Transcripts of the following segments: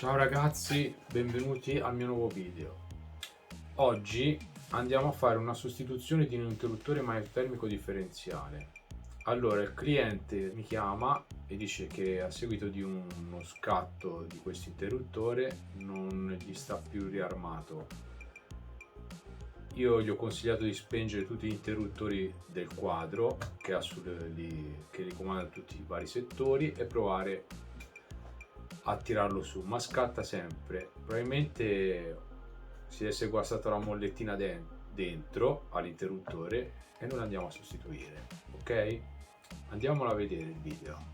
Ciao ragazzi, benvenuti al mio nuovo video. Oggi andiamo a fare una sostituzione di un interruttore magnetotermico differenziale. Allora, il cliente mi chiama e dice che a seguito di uno scatto di questo interruttore non gli sta più riarmato. Io gli ho consigliato di spengere tutti gli interruttori del quadro che ha che li comanda tutti i vari settori e provare a tirarlo su, ma scatta sempre. Probabilmente si è guastata la mollettina dentro all'interruttore e noi andiamo a sostituire. Ok? Andiamola a vedere il video.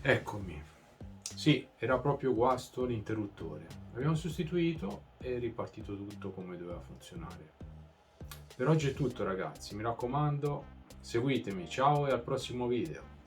Eccomi. Sì, era proprio guasto l'interruttore. L'abbiamo sostituito e è ripartito tutto come doveva funzionare. Per oggi è tutto ragazzi, mi raccomando, seguitemi, ciao e al prossimo video.